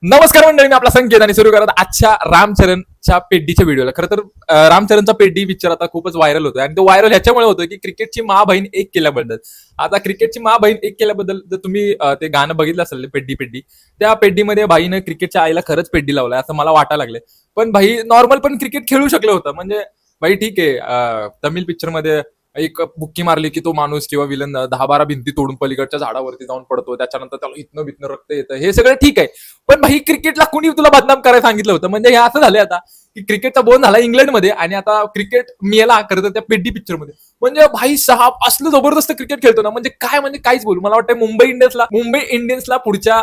नमस्कार मंडळी, मी आपला संकेत आणि सुरू करत आजच्या रामचरणच्या पेड्डीच्या व्हिडिओला. खरं तर रामचरणचा पेड्डी पिक्चर आता खूपच व्हायरल होतोय आणि तो व्हायरल ह्याच्यामुळे होतोय की क्रिकेटची मा बहीण एक केल्याबद्दल. आता क्रिकेटची मा बहीण एक केल्याबद्दल जर तुम्ही ते गाणं बघितलं असेल पेड्डी पेड्डी, त्या पेड्डीमध्ये भाईनं क्रिकेटच्या आईला खरंच पेड्डी लावलाय असं मला वाटायला लागले. पण भाई नॉर्मल पण क्रिकेट खेळू शकलं होतं. म्हणजे भाई ठीक आहे, तमिळ पिक्चर मध्ये एक बुक्की मारली की तो माणूस किंवा विलन 10-12 भिंती तोडून पलीकडच्या झाडावरती जाऊन पडतो, त्याच्यानंतर त्याला इथनं बिथनं रक्त येतं, हे सगळं ठीक आहे. पण भाई क्रिकेटला कुणी तुला बदनाम करायला सांगितलं होतं? म्हणजे हे असं झालंय आता की क्रिकेटचा बोन झाला इंग्लंडमध्ये आणि आता क्रिकेट मेला खरं तर त्या पेड्डी पिक्चरमध्ये. म्हणजे भाई साहेब असलं जबरदस्त क्रिकेट खेळतो ना, म्हणजे काय, म्हणजे काहीच बोलू. मला वाटतं मुंबई इंडियन्सला पुढच्या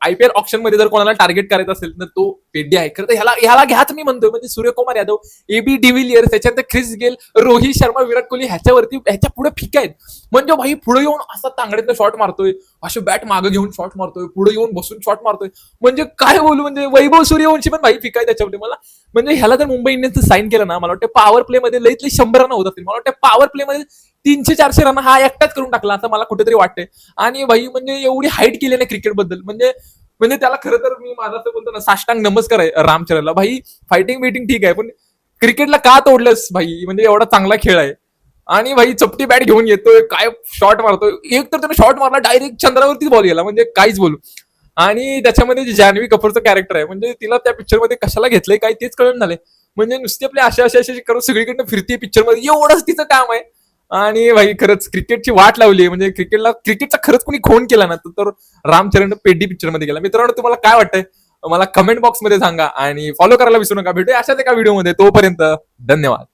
आयपीएल ऑप्शन मध्ये जर कोणाला टार्गेट करायचं असेल तर तो पेड्डी आहे. खरं तर ह्याला घ्याच मी म्हणतोय. म्हणजे सूर्यकुमार यादव, एबी डिव्हिलियर्स, त्याच्यानंतर ख्रिस गेल, रोहित शर्मा, विराट कोहली ह्याच्या पुढे फिका आहेत. म्हणजे भाई पुढे येऊन असा तांगडीतनं शॉट मारतोय, अशी बॅट मागे घेऊन शॉट मारतोय, पुढे येऊन बसून शॉट मारतोय. म्हणजे काय बोलू, म्हणजे वैभव सूर्यवंशी पण भाई फिका आहे त्याच्यामध्ये. मला म्हणजे ह्याला जर मुंबई इंडियन्सचं साईन केलं ना, मला वाटतं पॉवर प्ले मध्ये लईत 100 रन होत असतील. मला वाटतं पॉवर प्ले मध्ये 300-400 रन हा एकटाच करून टाकला असं मला कुठेतरी वाटतंय. आणि भाई म्हणजे एवढी हाईट केली ना क्रिकेट बद्दल, म्हणजे म्हणजे त्याला खरं तर मी माझा असं बोलतो ना, साष्टांग नमस्कार आहे रामचरणला. भाई फायटिंग बिटिंग ठीक आहे, पण क्रिकेटला का तोडलंस भाई? म्हणजे एवढा चांगला खेळ आहे आणि भाई चपटी बॅट घेऊन येतोय, काय शॉट मारतोय. एक तर त्याने शॉट मारला डायरेक्ट चंद्रावरतीच बॉल गेला, म्हणजे काहीच बोलू. आणि त्याच्यामध्ये जे जान्हवी कपूरचं कॅरेक्टर आहे, म्हणजे तिला त्या पिक्चरमध्ये कशाला घेतलंय काय तेच कळून झालंय. म्हणजे नुसती आपली अशा करून सगळीकडनं फिरते पिक्चरमध्ये, एवढंच तिचं काम आहे. आणि भाई खरंच क्रिकेटची वाट लावली. म्हणजे क्रिकेटचा खरंच कोणी खून केला ना तर रामचरण पेड्डी पिक्चरमध्ये गेला. मित्रांनो, तुम्हाला काय वाटतंय मला कमेंट बॉक्समध्ये सांगा आणि फॉलो करायला विसरू नका. भेटूया अशाच एका व्हिडिओमध्ये. तोपर्यंत धन्यवाद.